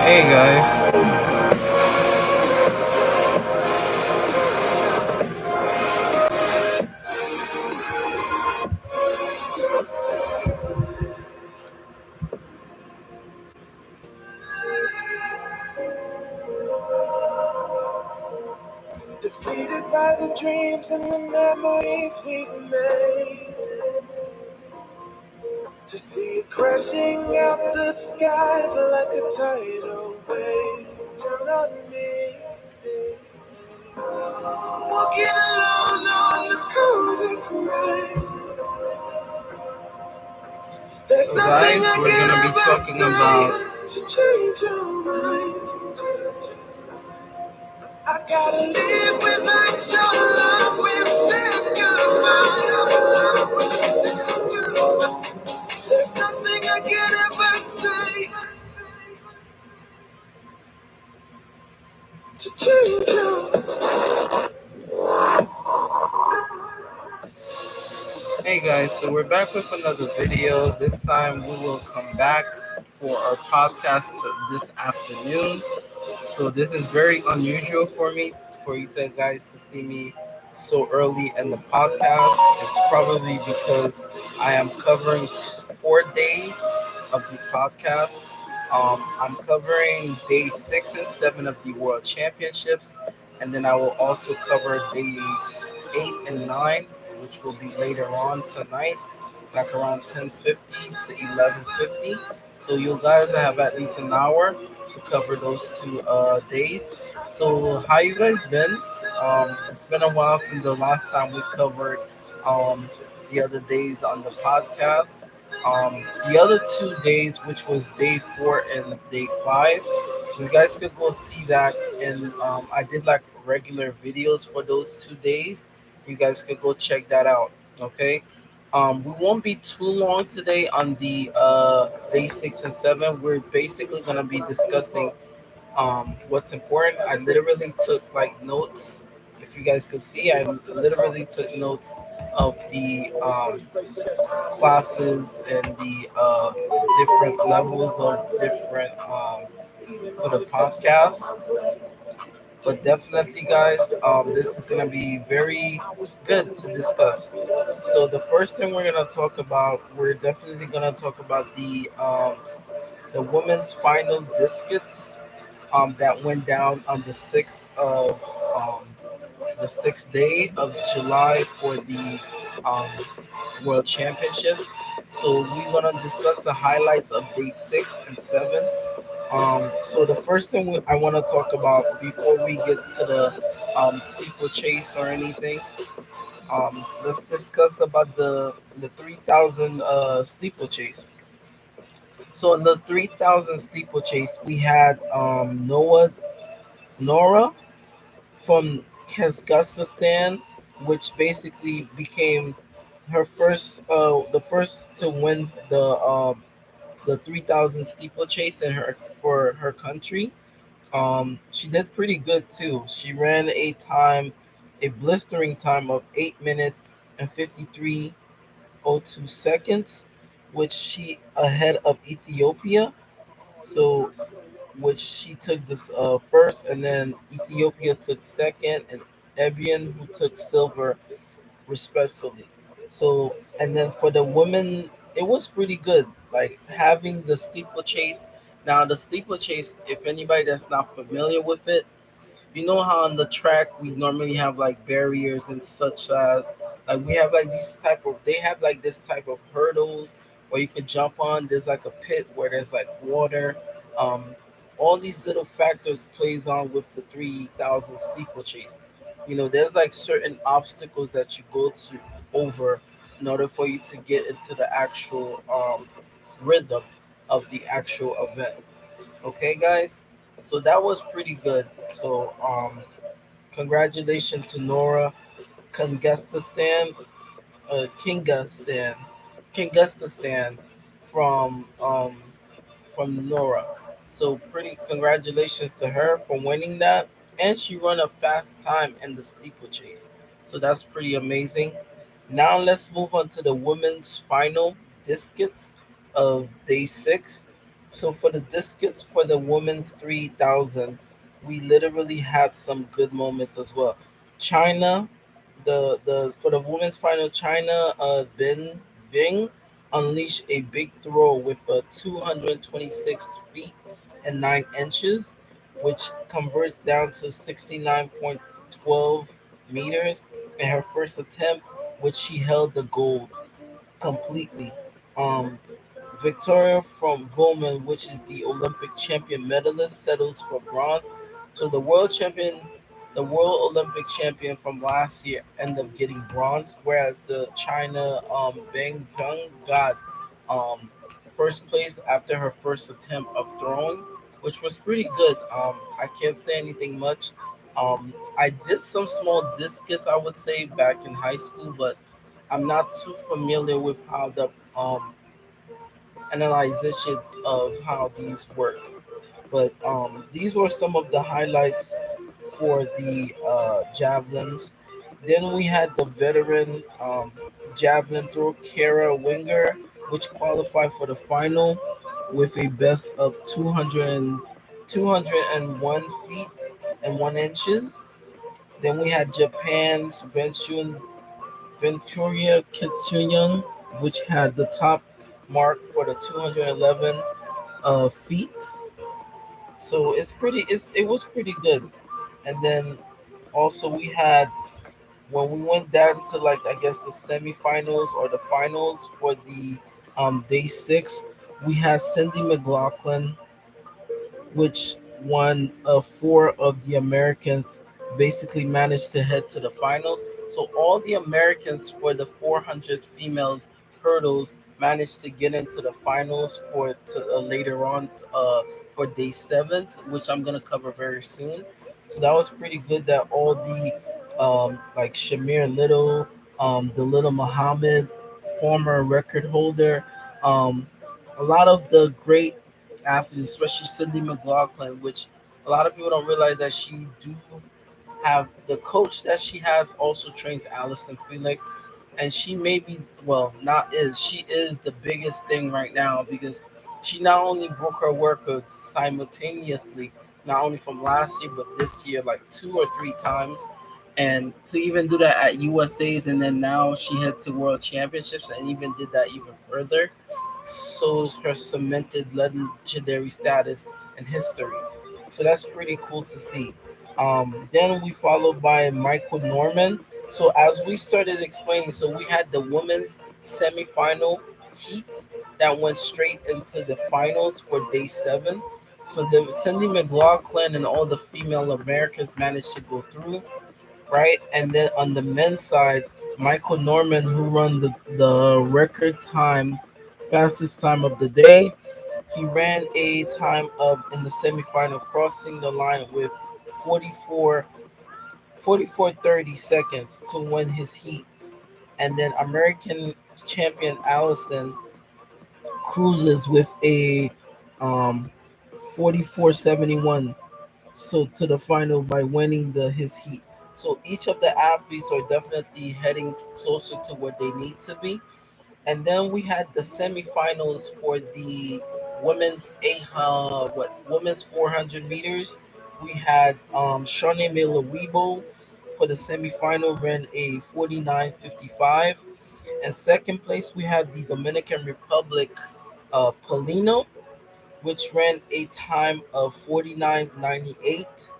Hey guys, Defeated by the dreams and the memories we've made. To see it crashing out the skies like a tidal wave down on me. Walking alone on the coldest night. There's so nothing guys, I we're can gonna be ever talking about say to change your mind. I gotta live without your love. We've said goodbye. There's nothing I can ever say to change you. Hey guys, so we're back with another video. This time we will come back for our podcast this afternoon. So this is very unusual for me, for you to guys to see me so early in the podcast. It's probably because I am covering 4 days of the podcast. I'm covering day 6 and 7 of the World Championships, and then I will also cover days 8 and 9, which will be later on tonight, like around 10:50 to 11:50. So you guys have at least an hour to cover those 2 days. So how you guys been? It's been a while since the last time we covered um, the other days on the podcast. The other 2 days, which was day 4 and day 5, you guys could go see that. And I did like regular videos for those 2 days. You guys could go check that out. Okay. We won't be too long today on the day 6 and 7. We're basically gonna be discussing what's important. I literally took like notes. If you guys could see, I literally took notes of the classes and the different levels of different for the podcast. But definitely, guys, this is gonna be very good to discuss. So the first thing we're gonna talk about, we're definitely gonna talk about the women's final discus that went down on um, the 6th day of July for the um, World Championships. So we're gonna discuss the highlights of day 6 and 7. So the first thing I want to talk about before we get to the steeplechase or anything, let's discuss about the 3,000 steeplechase. So in the 3,000 steeplechase, we had Nora from Kazakhstan, which basically became the first to win the 3,000 steeplechase in her for her country. She did pretty good too. She ran a blistering time of 8 minutes and 53:02 seconds, which she ahead of Ethiopia. So, which she took this first, and then Ethiopia took second, and Evian who took silver respectfully. So, and then for the women, it was pretty good. Like having the steeplechase. Now, the steeplechase, if anybody that's not familiar with it, you know how on the track we normally have like barriers and such as like we have like these type of they have like this type of hurdles where you could jump on. There's like a pit where there's like water. Um, all these little factors plays on with the 3,000 steeplechase. There's like certain obstacles that you go to over in order for you to get into the actual rhythm of the actual event. Okay, guys. So that was pretty good. So congratulations to Nora Kangestistan, Kingastan, Kingestistan from Nora. So pretty congratulations to her for winning that, and she run a fast time in the steeplechase. So that's pretty amazing. Now let's move on to the women's final discus of day 6. So for the discus for the women's 3,000, we literally had some good moments as well. China, the for the women's final, China Bin Bing unleashed a big throw with a 226 feet and 9 inches, which converts down to 69.12 meters in her first attempt, which she held the gold completely. Um, Victoria from Volman, which is the Olympic champion medalist, settles for bronze. So the world Olympic champion from last year, ended up getting bronze, whereas the China Beng Zheng got um, first place after her first attempt of throwing, which was pretty good. I can't say anything much. I did some small discus, I would say, back in high school, but I'm not too familiar with how the analyzation of how these work. But these were some of the highlights for the javelins. Then we had the veteran javelin thrower Kara Winger, which qualified for the final with a best of 201 feet and 1 inches. Then we had Japan's Venturia Kitsuyung, which had the top mark for the 211 feet. So it was pretty good. And then also we had when we went down to, like, I guess the semifinals or the finals for the day 6, we had Cindy McLaughlin, which one of four of the Americans basically managed to head to the finals. So all the Americans for the 400 females hurdles managed to get into the finals later on for day 7th, which I'm gonna cover very soon. So that was pretty good that all the like Shamir Little, the Little Muhammad, former record holder, um, a lot of the great athletes, especially Cindy McLaughlin, which a lot of people don't realize that she do have the coach that she has also trains Allison Felix, and she may be, well, not is she is the biggest thing right now because she not only broke her record simultaneously, not only from last year but this year, like 2 or 3 times, and to even do that at USA's, and then now she head to World Championships and even did that even further, shows her cemented legendary status in history. So that's pretty cool to see. Then we followed by Michael Norman. So as we started explaining, so we had the women's semifinal heat that went straight into the finals for day 7. So the Cindy McLaughlin and all the female Americans managed to go through, right? And then on the men's side, Michael Norman, who run the record time, fastest time of the day, he ran a time of in the semifinal, crossing the line with 44, 44.30 seconds to win his heat. And then American champion Allison cruises with a um 44.71, so to the final by winning the his heat. So each of the athletes are definitely heading closer to where they need to be. And then we had the semifinals for the women's 400 meters. We had Shawnee Miller-Weibo for the semifinal, ran a 49.55. And second place we had the Dominican Republic Polino, which ran a time of 49.98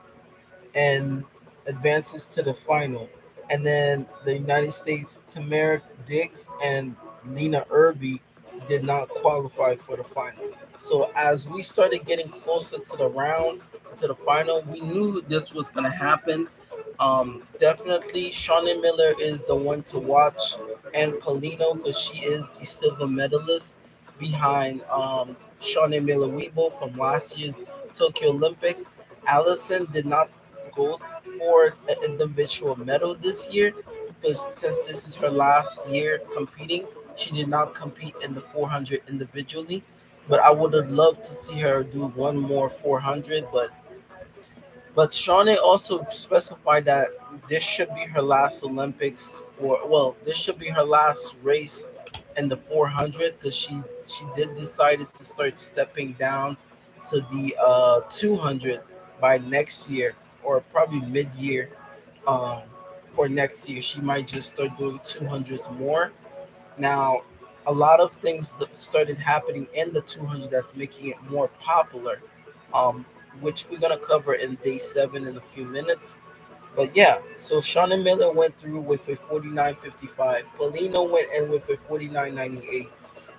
and advances to the final. And then the United States, Tamara Diggs and Lena Irby did not qualify for the final. So as we started getting closer to the rounds, to the final, we knew this was going to happen. Definitely, Shawnee Miller is the one to watch, and Polino, because she is the silver medalist behind Shawnee Miller Weeble from last year's Tokyo Olympics. Allison did not go for an individual medal this year because since this is her last year competing, she did not compete in the 400 individually. But I would have loved to see her do one more 400. But Shawnee also specified that this should be her last Olympics for, well, this should be her last race and the 400 because she did decided to start stepping down to the 200 by next year or probably mid-year. um, for next year she might just start doing 200s more. Now, a lot of things that started happening in the 200 that's making it more popular, um, which we're gonna cover in day 7 in a few minutes. But yeah, so Shauna Miller went through with a 49.55. Paulino went in with a 49.98,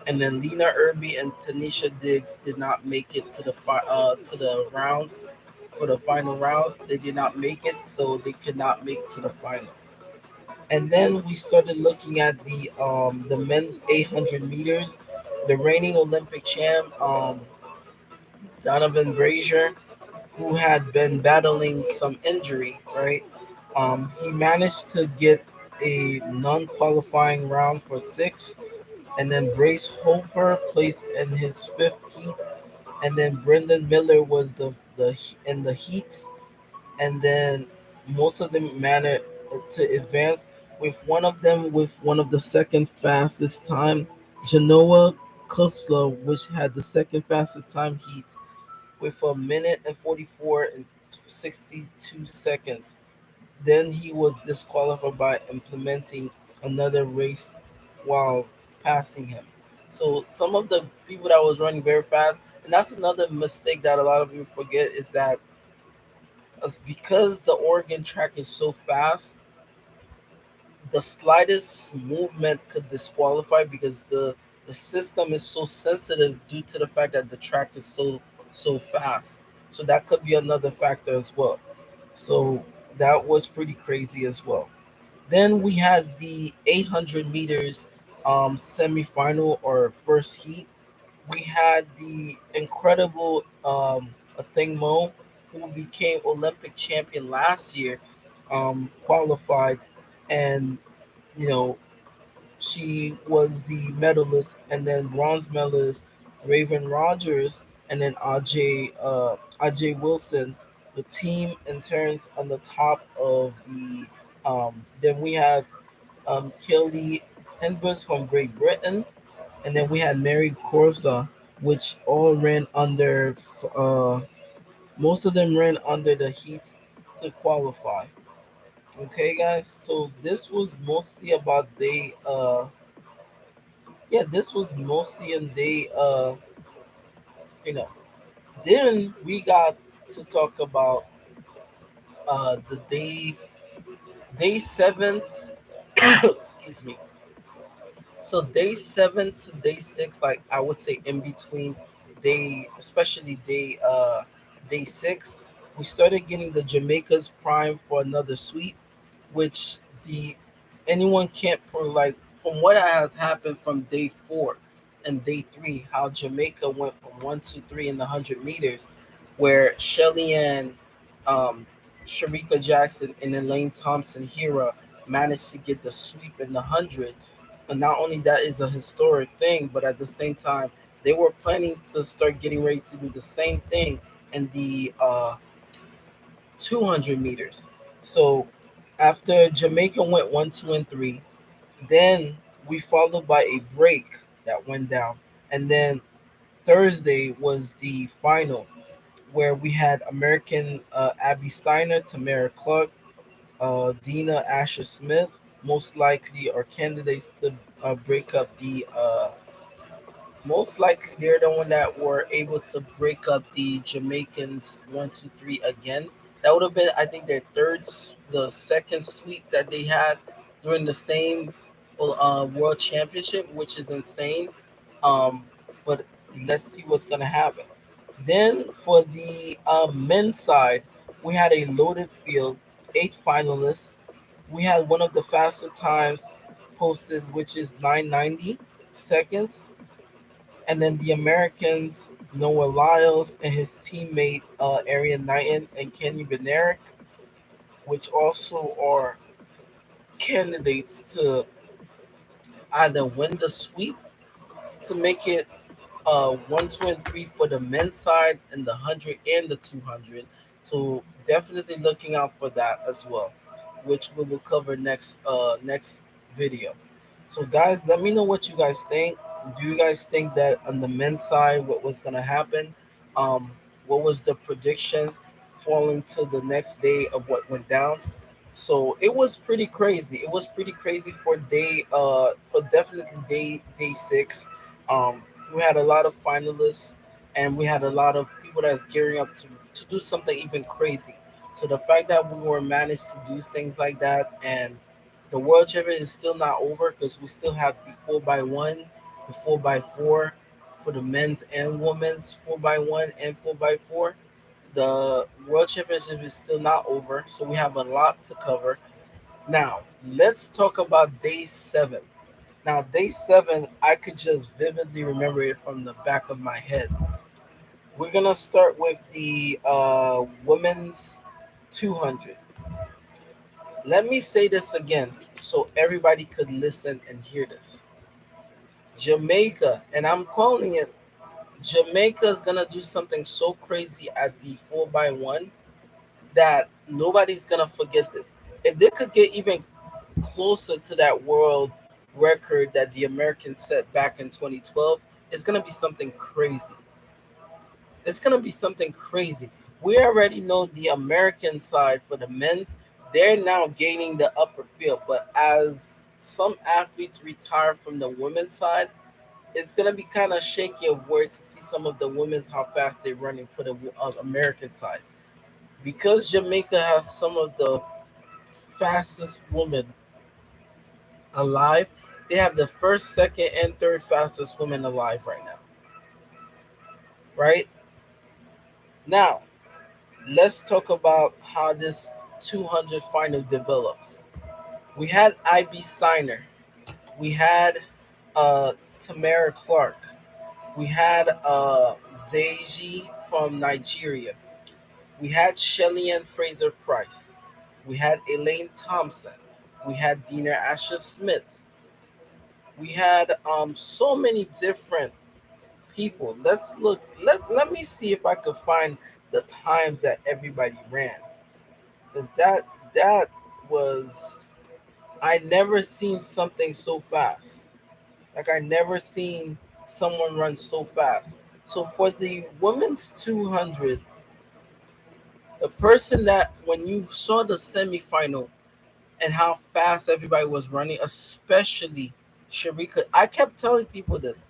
and then Lena Irby and Tanisha Diggs did not make it to the rounds for the final rounds. They did not make it, so they could not make to the final. And then we started looking at the men's 800 meters. The reigning Olympic champ, Donovan Brazier, who had been battling some injury, right? He managed to get a non-qualifying round for six, and then Brace Hooper placed in his fifth heat, and then Brendan Miller was the in the heats, and then most of them managed to advance. With one of them, with one of the second fastest time, Genoa Kusla, which had the second fastest time heat with a minute and 44 and 62 seconds. Then he was disqualified by implementing another race while passing him. So some of the people that was running very fast, and that's another mistake that a lot of you forget is that because the Oregon track is so fast, the slightest movement could disqualify because the system is so sensitive due to the fact that the track is so fast. So that could be another factor as well. So that was pretty crazy as well. Then we had the 800 meters semifinal or first heat. We had the incredible Athing Mo, who became Olympic champion last year, qualified, and you know she was the medalist, and then bronze medalist Raven Rogers, and then Ajay Wilson. The team in turns on the top of the. Then we had Kelly Hendricks from Great Britain, and then we had Mary Corsa, which all ran under. Uh, Most of them ran under the heats to qualify. Okay, guys. So this was mostly about they. Yeah, this was mostly in day. You know. Then we got to talk about the day seventh. Excuse me. So day 7 to day 6, like I would say in between especially day 6, we started getting the Jamaica's prime for another sweep, which the anyone can't like from what has happened from day 4 and day 3, how Jamaica went from 1, 2, 3 in the 100 meters, where Shelly Ann, um, Sharika Jackson, and Elaine Thompson Hera managed to get the sweep in the 100. And not only that is a historic thing, but at the same time, they were planning to start getting ready to do the same thing in the 200 meters. So after Jamaica went 1, 2, and 3, then we followed by a break that went down. And then Thursday was the final where we had American Abby Steiner, Tamara Clark, Dina Asher Smith, most likely are candidates to break up the most likely they're the one that were able to break up the Jamaicans 1, 2, 3 again. That would have been, I think, their the second sweep that they had during the same world championship, which is insane. Um, but let's see what's gonna happen. Then for the men's side, we had a loaded field, 8 finalists. We had one of the faster times posted, which is 990 seconds, and then the Americans, Noah Lyles and his teammate Arian Knighton and Kenny Benerick, which also are candidates to either win the sweep to make it 1, 2, and 3 for the men's side and the 100 and the 200. So definitely looking out for that as well, which we will cover next video. So, guys, let me know what you guys think. Do you guys think that on the men's side, what was gonna happen? Um, what was the predictions falling to the next day of what went down? So it was pretty crazy. It was pretty crazy for for definitely day six. We had a lot of finalists, and we had a lot of people that's gearing up to do something even crazy. So the fact that we were managed to do things like that, and the world champion is still not over because we still have the 4x1, the 4x4 for the men's and women's 4x1 and 4x4. The world championship is still not over, so we have a lot to cover. Now, let's talk about day seven. Now, day seven, I could just vividly remember it from the back of my head. We're gonna start with the women's 200. Let me say this again so everybody could listen and hear this. Jamaica, and I'm calling it Jamaica is gonna do something so crazy at the 4x1 that nobody's gonna forget this. If they could get even closer to that world record that the Americans set back in 2012, it's gonna be something crazy. It's gonna be something crazy. We already know the American side for the men's; they're now gaining the upper field. But as some athletes retire from the women's side, it's gonna be kind of shaky of where to see some of the women's how fast they're running for the American side because Jamaica has some of the fastest women alive. They have the first, second, and third fastest women alive right now. Right now, let's talk about how this 200 final develops. We had IB Steiner. We had Tamara Clark. We had Zeji from Nigeria. We had Shelly Ann Fraser Price. We had Elaine Thompson. We had Dina Asher Smith. We had so many different people. Let's look. Let me see if I could find the times that everybody ran, because that was I never seen something so fast. Like I never seen someone run so fast. So for the women's 200, the person that when you saw the semifinal and how fast everybody was running, especially Sharika, I kept telling people this.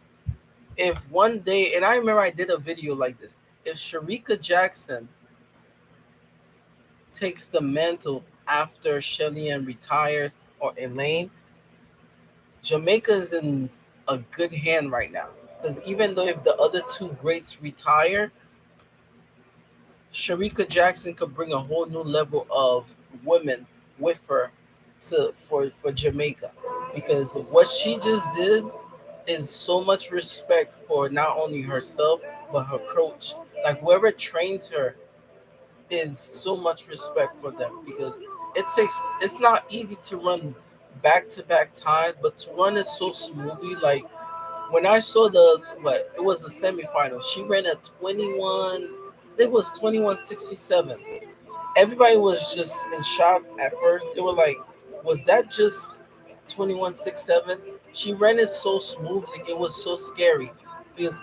If one day, and I remember I did a video like this, if Sharika Jackson takes the mantle after Shelly Ann retires or Elaine, Jamaica is in a good hand right now. Because even though if the other two greats retire, Sharika Jackson could bring a whole new level of women with her for Jamaica. Because what she just did is so much respect for not only herself but her coach. Like whoever trains her is so much respect for them because it's not easy to run back to back times, but to run it so smoothly. Like when I saw it was the semifinal. She ran at 21. I think it was 21:67. Everybody was just in shock at first. They were like, "Was that just 21:67?" She ran it so smoothly. It was so scary because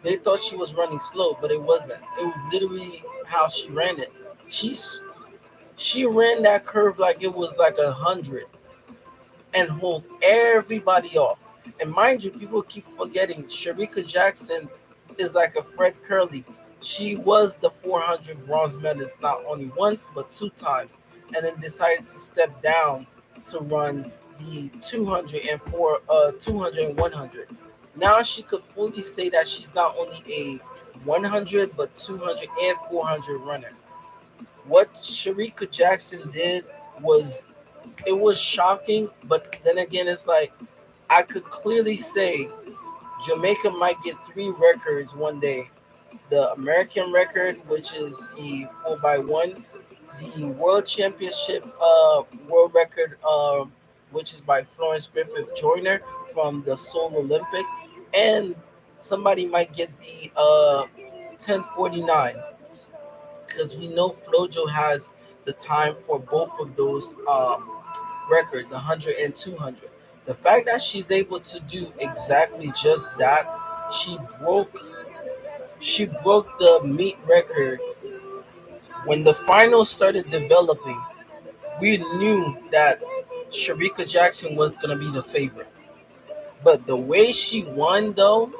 they thought she was running slow, but it wasn't. It was literally how she ran it. She's she ran that curve like it was like 100 and hold everybody off. And mind you, people keep forgetting Sharika Jackson is like a Fred Curley. She was the 400 bronze medalist not only once but two times, and then decided to step down to run the 200 and 100. Now she could fully say that she's not only a 100 but 200 and 400 runner. What Sharika Jackson did was it was shocking, but then again, it's like I could clearly say Jamaica might get three records one day: the American record, which is the 4x1, the World Championship world record, which is by Florence Griffith Joyner from the Seoul Olympics, and somebody might get the 1049 because we know Flojo has the time for both of those record, the 100 and 200. The fact that she's able to do exactly just that, she broke she broke the meet record when the finals started developing. We knew that Sharika Jackson was gonna be the favorite, but the way she won, though,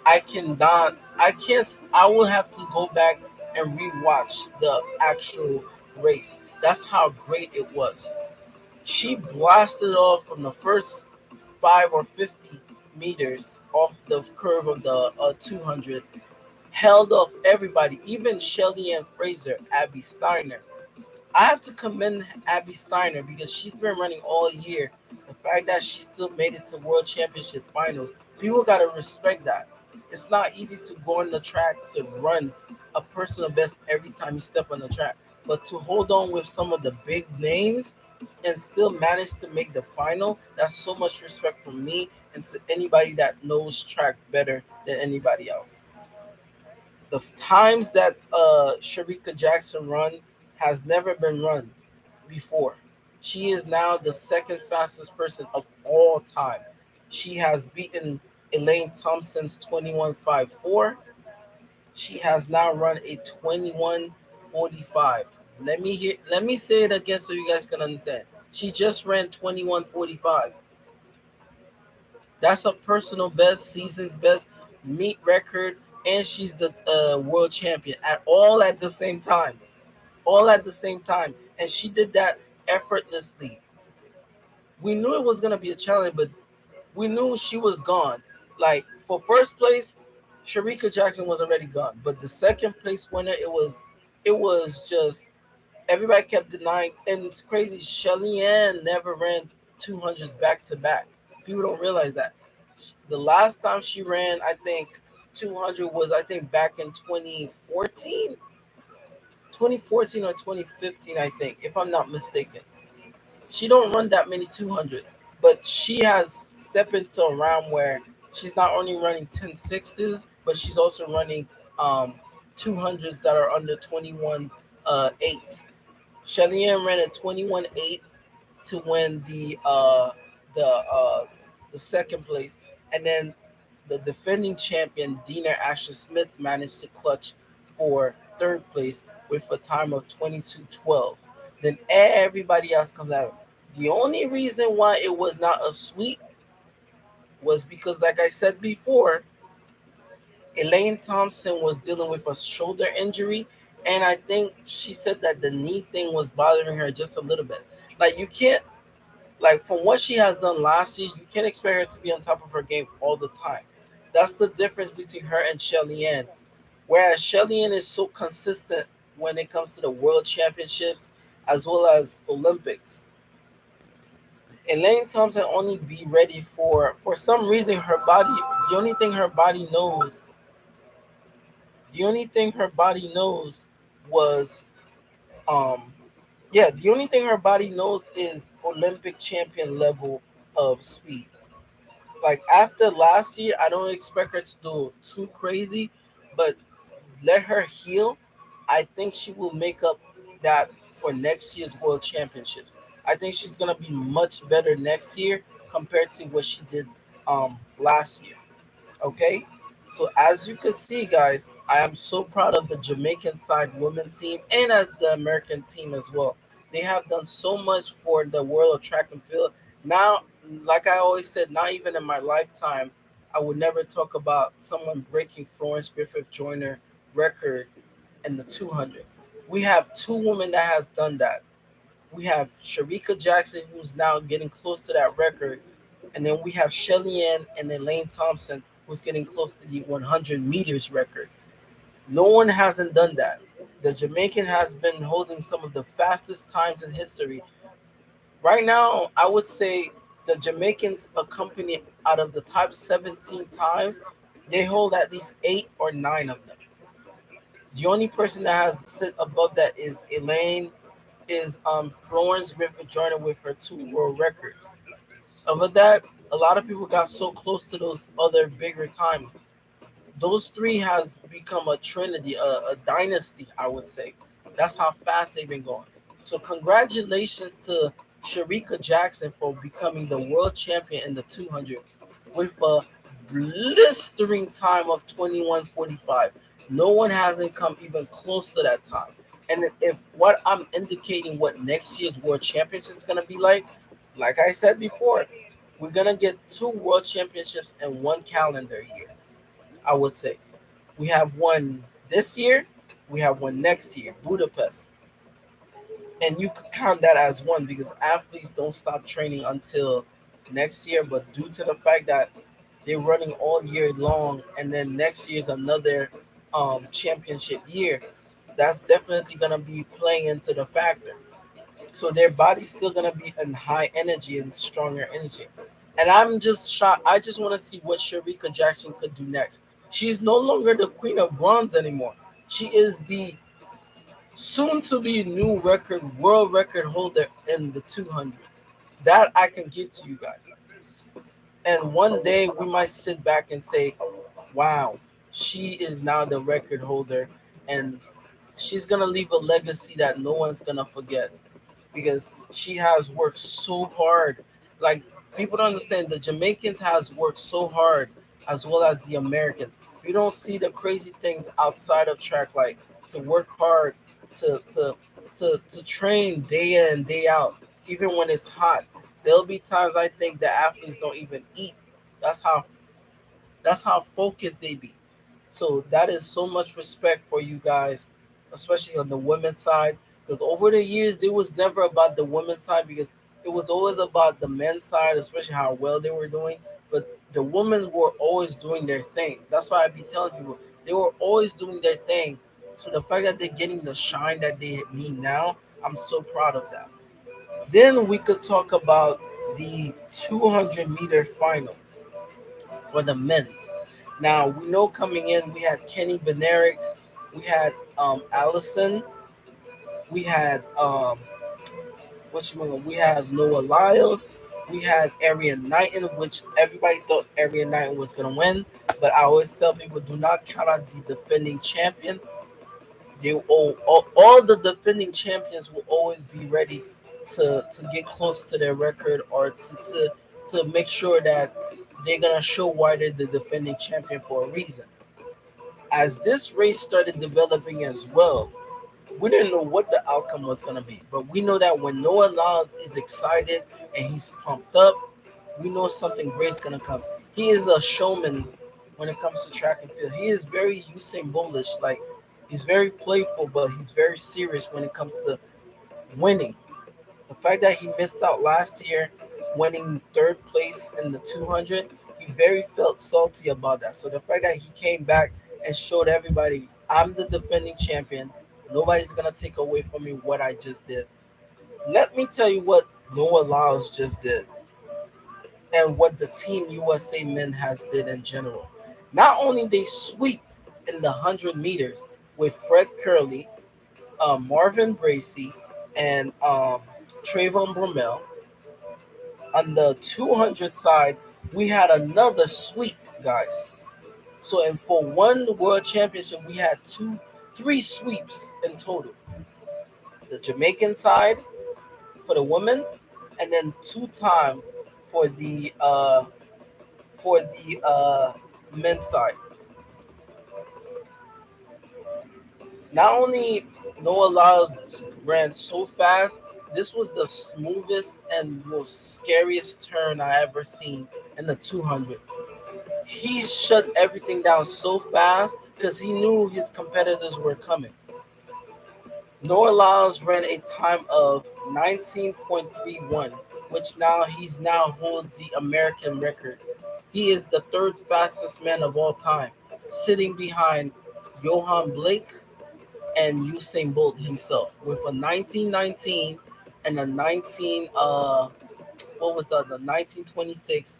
I cannot. I can't. I will have to go back and rewatch the actual race. That's how great it was. She blasted off from the first 5 or 50 meters off the curve of the 200, held off everybody, even Shelly Ann Fraser, Abby Steiner. I have to commend Abby Steiner because she's been running all year. The fact that she still made it to World Championship finals, people gotta respect that. It's not easy to go on the track to run a personal best every time you step on the track, but to hold on with some of the big names and still manage to make the final, that's so much respect from me and to anybody that knows track better than anybody else. The times that Sharika Jackson run has never been run before. She is now the second fastest person of all time. She has beaten Elaine Thompson's 21.54. She has now run a 21.45. Let me say it again so you guys can understand. She just ran 21.45. That's a personal best, season's best, meet record, and she's the world champion at all at the same time. All at the same time. And she did that effortlessly. We knew it was gonna be a challenge, but we knew she was gone. Like for first place, Sharika Jackson was already gone. But the second place winner, it was just everybody kept denying, and it's crazy. Shelly Ann never ran 200s back to back. People don't realize that. The last time she ran, I think 200 was I think back in 2014, 2014 or 2015, I think, if I'm not mistaken. She don't run that many 200s, but she has stepped into a realm where she's not only running 1060s, but she's also running um 200s that are under 21 eights. Shelly Ann ran a 21.8 to win the uh the second place, and then the defending champion Dina Asher Smith managed to clutch for third place with a time of 22:12. Then everybody else comes out. The only reason why it was not a sweep was because, like I said before, Elaine Thompson was dealing with a shoulder injury, and I think she said that the knee thing was bothering her just a little bit. Like you can't, like from what she has done last year, you can't expect her to be on top of her game all the time. That's the difference between her and Shelly Ann. Whereas Shelly Ann is so consistent when it comes to the World Championships as well as Olympics. Elaine Thompson only be ready for some reason her body. The only thing her body knows the only thing her body knows was um yeah, the only thing her body knows is Olympic champion level of speed. Like after last year, I don't expect her to do too crazy, but let her heal. I think she will make up that for next year's world championships. I think she's gonna be much better next year compared to what she did last year. Okay, so as you can see, guys, I am so proud of the Jamaican side women team and as the American team as well. They have done so much for the world of track and field. Now, like I always said, not even in my lifetime, I would never talk about someone breaking Florence Griffith Joyner record in the 200. We have two women that has done that. We have Sharika Jackson, who's now getting close to that record, and then we have Shelly Ann and then Lane Thompson, who's getting close to the 100 meters record. No one hasn't done that. The Jamaican has been holding some of the fastest times in history. Right now, I would say the Jamaicans accompany out of the top 17 times, they hold at least 8 or 9 of them. The only person that has sit above that is Elaine, is Florence Griffith Joyner with her two world records. Other that, a lot of people got so close to those other bigger times. Those three has become a trinity, a dynasty, I would say. That's how fast they've been going. So congratulations to Sharika Jackson for becoming the world champion in the 200 with a blistering time of 21:45. No one hasn't come even close to that time. And if what I'm indicating what next year's world championship is going to be like I said before, we're going to get two world championships in one calendar year, I would say. We have one this year, we have one next year, Budapest, and you could count that as one because athletes don't stop training until next year. But due to the fact that they're running all year long, and then next year is another championship year, that's definitely gonna be playing into the factor. So their body's still gonna be in high energy and stronger energy. And I'm just shocked. I just want to see what Sharika Jackson could do next. She's no longer the queen of bronze anymore. She is the soon to be new world record holder in the 200. That I can give to you guys. And one day we might sit back and say, wow, she is now the record holder, and she's going to leave a legacy that no one's going to forget because she has worked so hard. Like, people don't understand, the Jamaicans has worked so hard as well as the Americans. We don't see the crazy things outside of track, like to work hard, to to to train day in and day out, even when it's hot. There'll be times I think the athletes don't even eat. That's how that's how focused they be. So that is so much respect for you guys, especially on the women's side. Because over the years, it was never about the women's side because it was always about the men's side, especially how well they were doing. But the women were always doing their thing. That's why I be telling people they were always doing their thing. So the fact that they're getting the shine that they need now, I'm so proud of that. Then we could talk about the 200-meter final for the men's. Now we know coming in we had Kenny Benerick, we had Allison, we had we had Noah Lyles, we had Arian Knighton, which everybody thought Arian Knighton was gonna win. But I always tell people do not count out the defending champion. All the defending champions will always be ready to get close to their record or to make sure that they're gonna show why they're the defending champion for a reason. As this race started developing as well, we didn't know what the outcome was gonna be, but we know that when Noah Lyles is excited and he's pumped up, we know something great's gonna come. He is a showman when it comes to track and field. He is very Usain Boltish, like he's very playful, but he's very serious when it comes to winning. The fact that he missed out last year, winning third place in the 200, he very felt salty about that. So the fact that he came back and showed everybody, I'm the defending champion. Nobody's gonna take away from me what I just did. Let me tell you what Noah Lyles just did, and what the Team USA men has did in general. Not only they sweep in the 100 meters with Fred Curley, Marvin Bracy, and Trayvon Bromell. On the 200 side, we had another sweep, guys. So, and for one world championship, we had three sweeps in total. The Jamaican side for the women, and then two times for the men's side. Not only Noah Lyles ran so fast, this was the smoothest and most scariest turn I ever seen in the 200. He shut everything down so fast because he knew his competitors were coming. Noah Lyles ran a time of 19.31, which now he's now hold the American record. He is the third fastest man of all time, sitting behind Johan Blake and Usain Bolt himself with a 1919 and a 19 what was that, the 1926.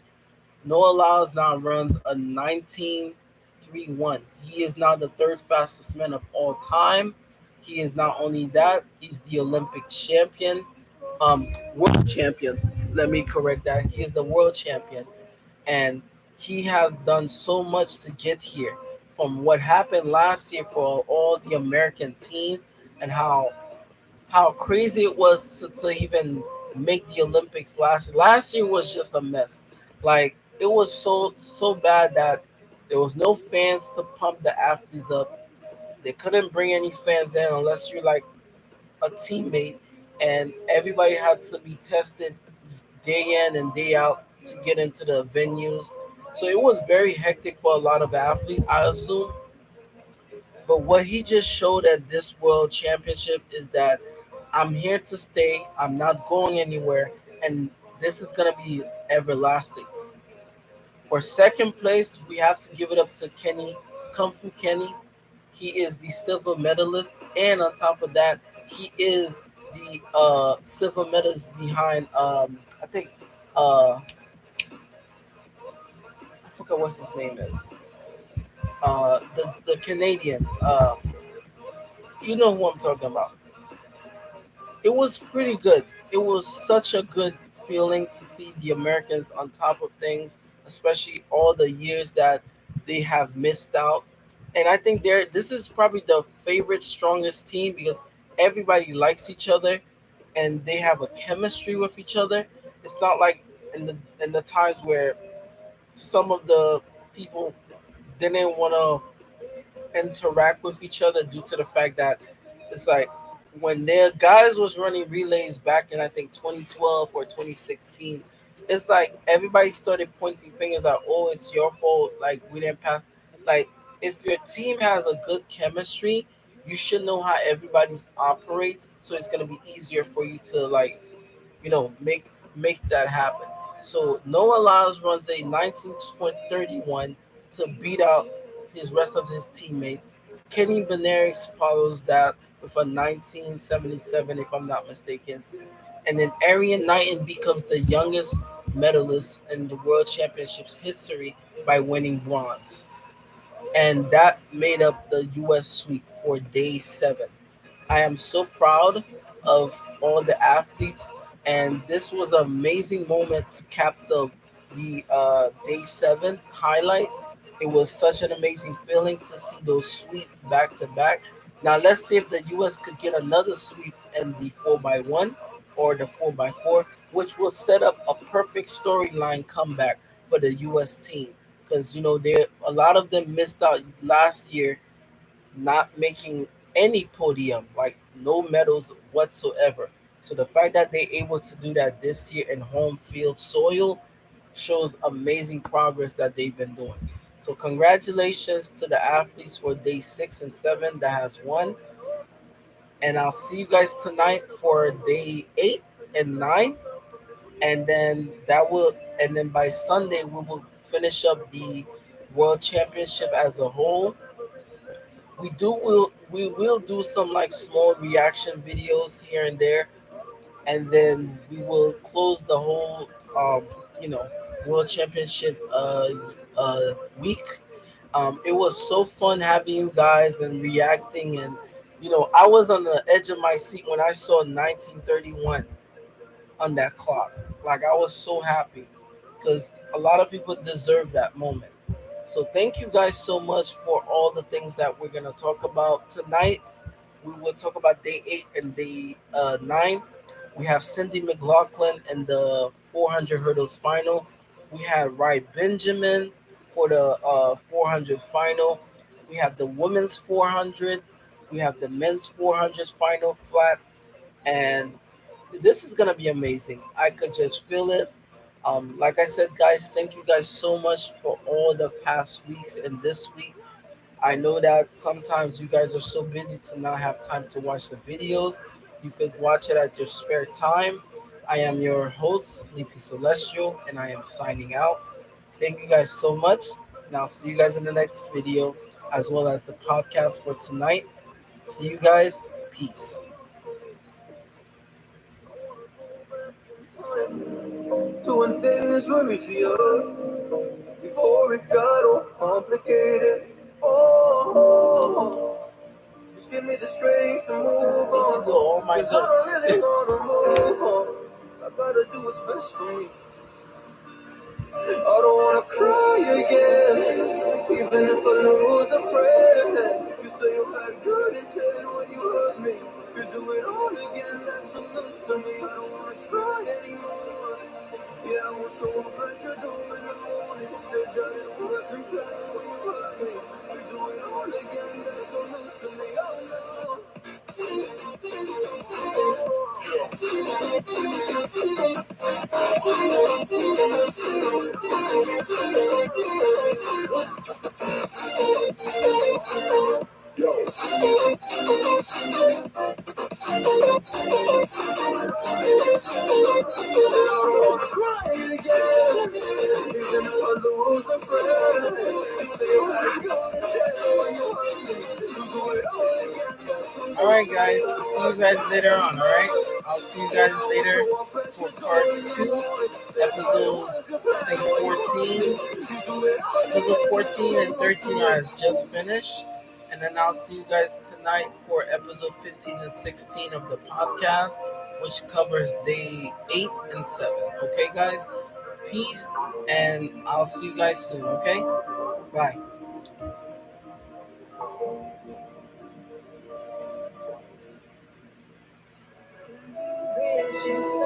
Noah Lyles now runs a 1931. He is now the third fastest man of all time. He is not only that, he's the Olympic champion, world champion. Let me correct that. He is the world champion, and he has done so much to get here. From what happened last year for all the American teams, and how crazy it was to even make the Olympics last year was just a mess. Like it was so bad that there was no fans to pump the athletes up. They couldn't bring any fans in unless you're like a teammate, and everybody had to be tested day in and day out to get into the venues. So it was very hectic for a lot of athletes, I assume. But what he just showed at this World Championship is that I'm here to stay. I'm not going anywhere, and this is gonna be everlasting. For second place, we have to give it up to Kenny, Kung Fu Kenny. He is the silver medalist, and on top of that, he is the silver medalist behind I think I forgot what his name is. The Canadian. You know who I'm talking about. It was pretty good. It was such a good feeling to see the Americans on top of things, especially all the years that they have missed out. And I think this is probably the favorite strongest team because everybody likes each other and they have a chemistry with each other. It's not like in the times where some of the people didn't want to interact with each other due to the fact that it's like when their guys was running relays back in I think 2012 or 2016, it's like everybody started pointing fingers at, oh, it's your fault, like we didn't pass. Like if your team has a good chemistry, you should know how everybody's operates, so it's gonna be easier for you to like make that happen. So Noah Lyles runs a 1931 to beat out his rest of his teammates. Kenny Benares follows that with a 1977, if I'm not mistaken. And then Arian Knighton becomes the youngest medalist in the World Championships history by winning bronze. And that made up the U.S. sweep for day 7. I am so proud of all the athletes, and this was an amazing moment to cap the day 7 highlight. It was such an amazing feeling to see those sweeps back to back. Now let's see if the U.S. could get another sweep in the 4x1 or the 4x4, which will set up a perfect storyline comeback for the U.S. team because they a lot of them missed out last year not making any podium, like no medals whatsoever. So the fact that they're able to do that this year in home field soil shows amazing progress that they've been doing. So congratulations to the athletes for day 6 and 7 that has won. And I'll see you guys tonight for day 8 and 9. And then by Sunday we will finish up the world championship as a whole. We will do some like small reaction videos here and there, and then we will close the whole you know world championship week. It was so fun having you guys and reacting, and I was on the edge of my seat when I saw 1931 on that clock. Like I was so happy because a lot of people deserve that moment. So thank you guys so much for all the things that we're gonna talk about tonight. We will talk about day 8 and day 9. We have Cindy McLaughlin in the 400 hurdles final. We had Rai Benjamin for the 400 final. We have the women's 400. We have the men's 400 final flat, and this is gonna be amazing. I could just feel it. Like I said, guys, thank you guys so much for all the past weeks and this week. I know that sometimes you guys are so busy to not have time to watch the videos. You could watch it at your spare time. I am your host, Sleepy Celestial, and I am signing out. Thank you guys so much, and I'll see you guys in the next video, as well as the podcast for tonight. See you guys. Peace. Doing things when we feel before it got all complicated. Oh, just give me the strength to move on. These are all my 'Cause I don't notes. really wanna move on. I gotta do what's best for me. I don't wanna cry again, even if I lose a friend. You say you had good intent when you hurt me. You do it all again, that's enough to me. I don't wanna try anymore. Yeah, I want someone back to do in the morning. Said that it wasn't planned when you hurt me. We do it all again, that's so news to me. Oh no. Crying again. Even if I lose a friend, you say you had to go to jail when you hurt me. You do it all again, that's so All right, guys. See you guys later on. All right. I'll see you guys later for part two, episode I think 14. Episode 14 and 13 has just finished. And then I'll see you guys tonight for episode 15 and 16 of the podcast, which covers day 8 and 7. Okay, guys? Peace, and I'll see you guys soon. Okay? Bye.